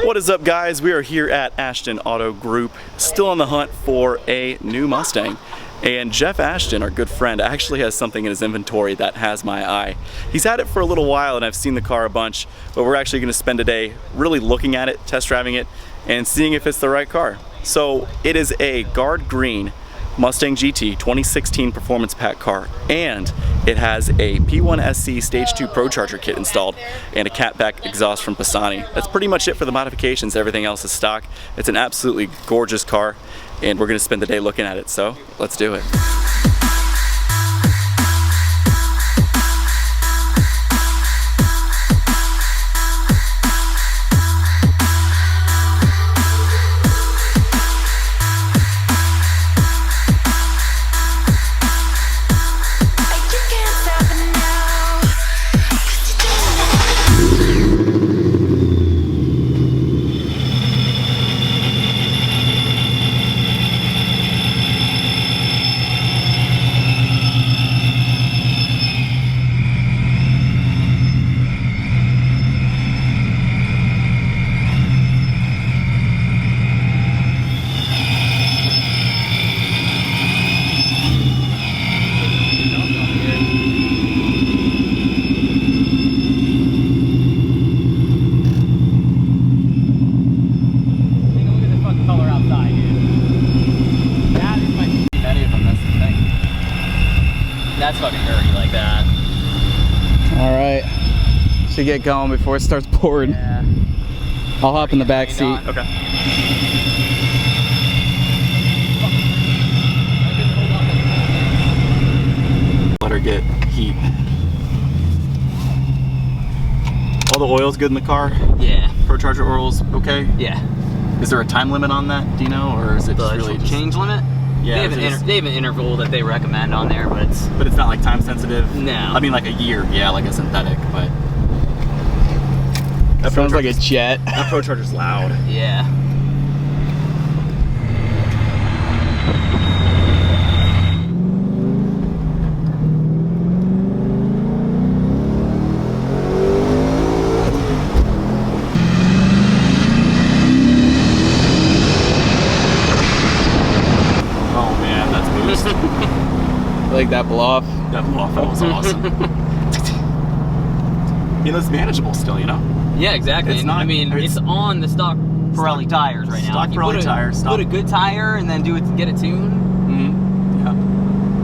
What is up, guys? We are here at Ashton Auto Group, still on the hunt for a new Mustang. And Jeff Ashton, our good friend, actually has something in his inventory that has my eye. He's had it for a little while and I've seen the car a bunch, but we're actually going to spend a day really looking at it, test driving it, and seeing if it's the right car. So it is a Guard Green Mustang GT 2016 Performance Pack car, and it has a P1SC Stage 2 Procharger Kit installed and a Cat-Back Exhaust from Bassani. That's pretty much it for the modifications. Everything else is stock. It's an absolutely gorgeous car, and we're going to spend the day looking at it, so let's do it. That's fucking dirty like that. Alright. Should get going before it starts pouring. Yeah. I'll hop in the back seat. Okay. Let her get heat. All the oil's good in the car? Yeah. Procharger oil's okay? Yeah. Is there a time limit on that, do you know? Or is it just really just... change limit? Yeah, they have an interval that they recommend on there, but it's... But it's not like time sensitive? No. I mean like a year, yeah, like a synthetic, but... That sounds like a jet. That Procharger's loud. Yeah. Like that blow off? That blow off, that was awesome. You know, it's manageable still, you know? Yeah, exactly. It's not, I mean, it's on the stock Pirelli tires right now. Stock Pirelli tires. Put a good tire and then get it tuned. Mm-hmm. Yeah.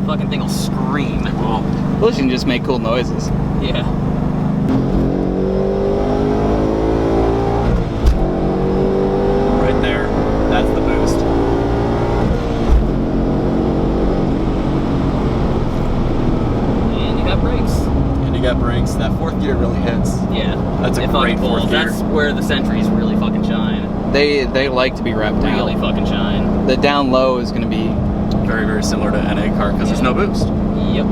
Fucking thing will scream. Well, Plus you can just make cool noises. Yeah. right there, that's the boost. And you got brakes. And you got brakes. That fourth gear really hits. Yeah. That's a great fourth gear. That's where the Sentries really fucking shine. They like to be wrapped down. Really fucking shine. The down low is going to be very, very similar to an NA car because there's no boost. Yep.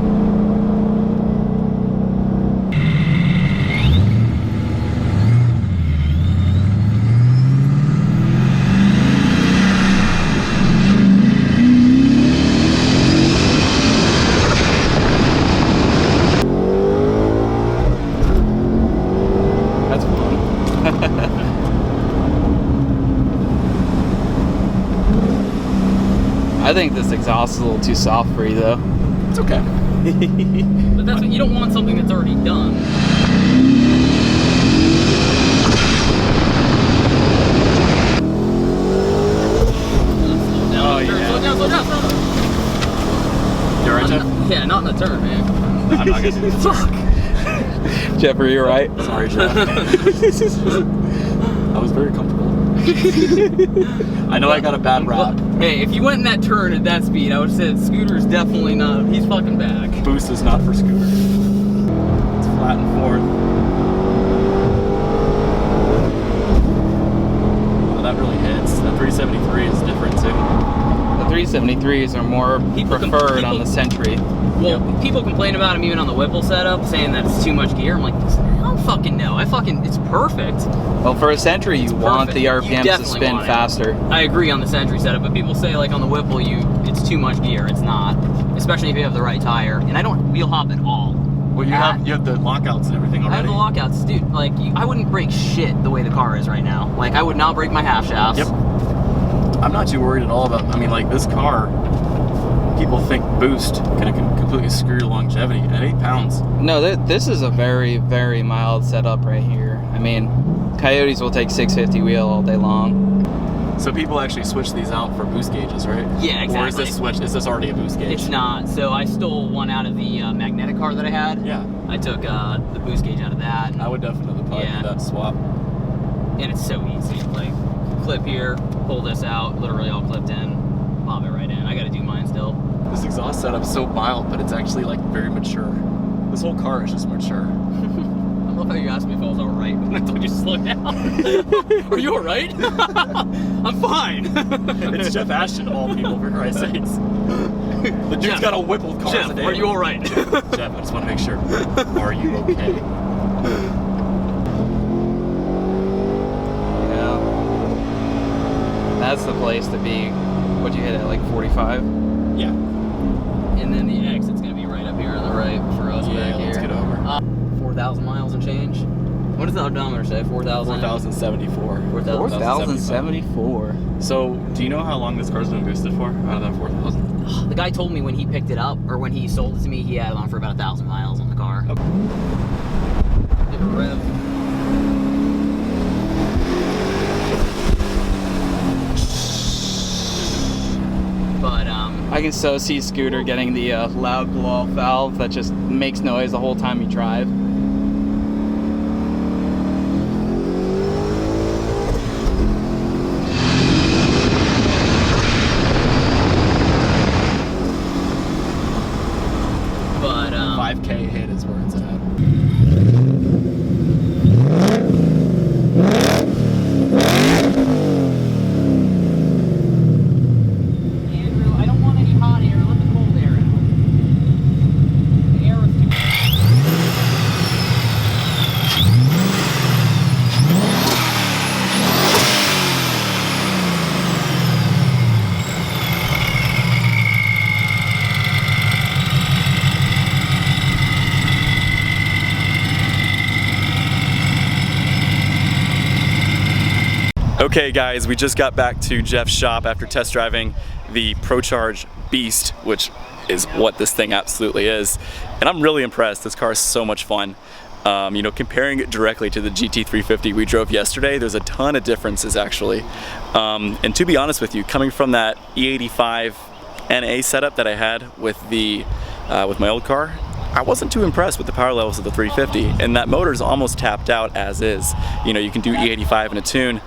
That's fun. I think this exhaust is a little too soft for you though. It's okay. But that's what you don't want, something that's already done. Oh yeah. Slow down, slow down. You alright, Jeff? Yeah, not in the turn, man. I'm not gonna do this. Fuck. Jeff, are you right? Sorry, Jeff. I was very comfortable. I know I got a bad rap. Hey, if you went in that turn at that speed, I would have said Scooter's definitely not. He's fucking back. Boost is not for Scooter. It's flat and forward. Oh, that really hits. The 373 is different too. The 373s are more preferred on the Sentry. Well, people complain about them even on the Whipple setup, saying that it's too much gear. I'm like, I don't fucking know. It's perfect. Well, for a Sentry, you want the RPMs to spin faster. I agree on the Sentry setup, but people say like on the Whipple, it's too much gear. It's not, especially if you have the right tire. And I don't wheel hop at all. Well, you have the lockouts and everything already. I have the lockouts, dude. Like, I wouldn't break shit the way the car is right now. Like, I would not break my half shafts. Yep. I'm not too worried at all about. I mean, like this car. People think boost can completely screw your longevity at 8 pounds. No, this is a very, very mild setup right here. I mean, Coyotes will take 650 wheel all day long. So people actually switch these out for boost gauges, right? Yeah, exactly. Or is this is this already a boost gauge? It's not. So I stole one out of the magnetic car that I had. Yeah. I took the boost gauge out of that. I would definitely probably do that swap. And it's so easy. Like, clip here, pull this out, literally all clipped in, pop it right in. I got to do mine still. This exhaust setup's so mild, but it's actually like very mature. This whole car is just mature. I love how you asked me if I was all right when I told you to slow down. Are you all right? I'm fine. It's Jeff Ashton of all people, for Christ's sakes. The dude's Jeff, got a Whipple car. Jeff, are you all right? Jeff, I just want to make sure. Are you okay? Yeah. That's the place to be. What'd you hit at, like 45? Yeah. And then the exit's gonna be right up here on the right for us back here. Let's get over. 4,000 miles and change. What does the odometer say? 4,000? 4,074. 4,074. So, do you know how long this car's been boosted for out of that 4,000? The guy told me when he picked it up, or when he sold it to me, he had it on for about 1,000 miles on the car. Okay. Give it a rev. But, I can so see Scooter getting the loud blow-off valve that just makes noise the whole time you drive. but 5K hit is where it's at. Andrew, I don't want any hot air. Let the cold air out. The air is too. Okay guys, we just got back to Jeff's shop after test driving the Procharged Beast, which is what this thing absolutely is. And I'm really impressed. This car is so much fun. You know, comparing it directly to the GT350 we drove yesterday, there's a ton of differences actually. And to be honest with you, coming from that E85 NA setup that I had with the with my old car, I wasn't too impressed with the power levels of the 350, and that motor's almost tapped out as is. You know, you can do E85 in a tune,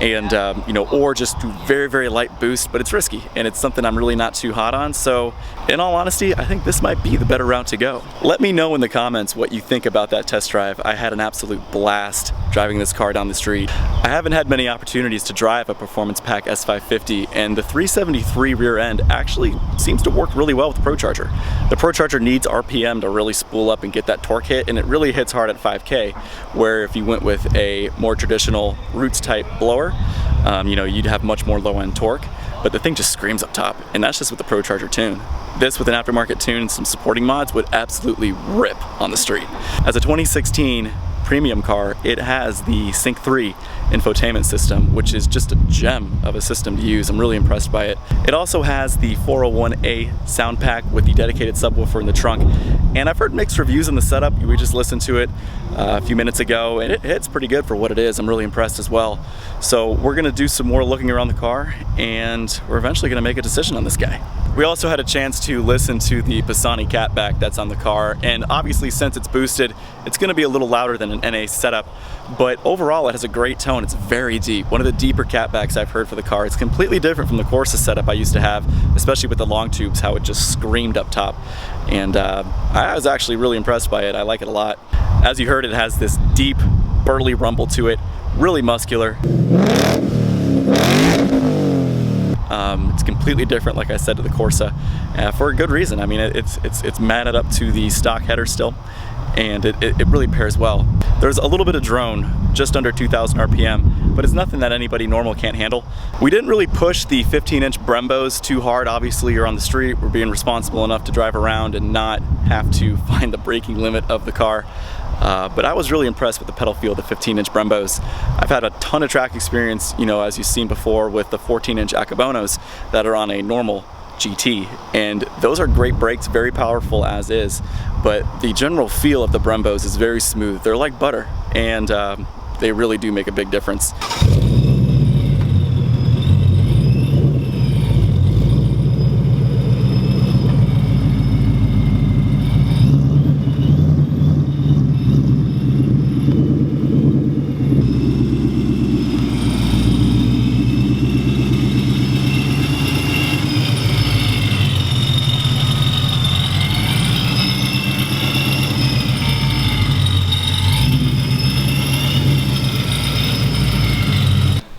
and you know, or just do very, very light boost, but it's risky, and it's something I'm really not too hot on. So, in all honesty, I think this might be the better route to go. Let me know in the comments what you think about that test drive. I had an absolute blast driving this car down the street. I haven't had many opportunities to drive a Performance Pack S550, and the 373 rear end actually seems to work really well with the Procharger. The Procharger needs RPM to really spool up and get that torque hit, and it really hits hard at 5K, where if you went with a more traditional roots type blower, you know, you'd have much more low end torque, but the thing just screams up top, and that's just with the Procharger tune. This with an aftermarket tune and some supporting mods would absolutely rip on the street. As a 2016 premium car, it has the Sync 3 infotainment system, which is just a gem of a system to use. I'm really impressed by it. It also has the 401A sound pack with the dedicated subwoofer in the trunk, and I've heard mixed reviews on the setup. We just listened to it a few minutes ago, and it hits pretty good for what it is. I'm really impressed as well. So we're gonna do some more looking around the car, and we're eventually gonna make a decision on this guy. We also had a chance to listen to the Bassani Cat-Back that's on the car, and obviously since it's boosted, it's gonna be a little louder than an NA setup, but overall it has a great tone. It's very deep. One of the deeper Cat-Backs I've heard for the car. It's completely different from the Corsa setup I used to have, especially with the long tubes, how it just screamed up top. And I was actually really impressed by it. I like it a lot. As you heard, it has this deep, burly rumble to it, really muscular. It's completely different, like I said, to the Corsa, for a good reason. I mean, it's matted up to the stock header still, and it really pairs well. There's a little bit of drone just under 2,000 RPM, but it's nothing that anybody normal can't handle. We didn't really push the 15-inch Brembos too hard. Obviously, you're on the street, we're being responsible enough to drive around and not have to find the braking limit of the car. But I was really impressed with the pedal feel of the 15-inch Brembos. I've had a ton of track experience, you know, as you've seen before with the 14-inch Akabonos that are on a normal GT, and those are great brakes, very powerful as is, but the general feel of the Brembos is very smooth. They're like butter, and they really do make a big difference.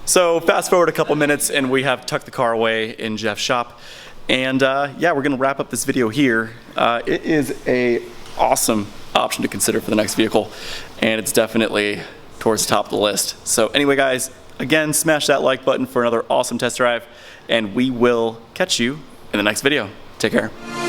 So fast forward a couple minutes and we have tucked the car away in Jeff's shop. And yeah, we're gonna wrap up this video here. It is a awesome option to consider for the next vehicle, and it's definitely towards the top of the list. So anyway guys, again, smash that like button for another awesome test drive, and we will catch you in the next video. Take care.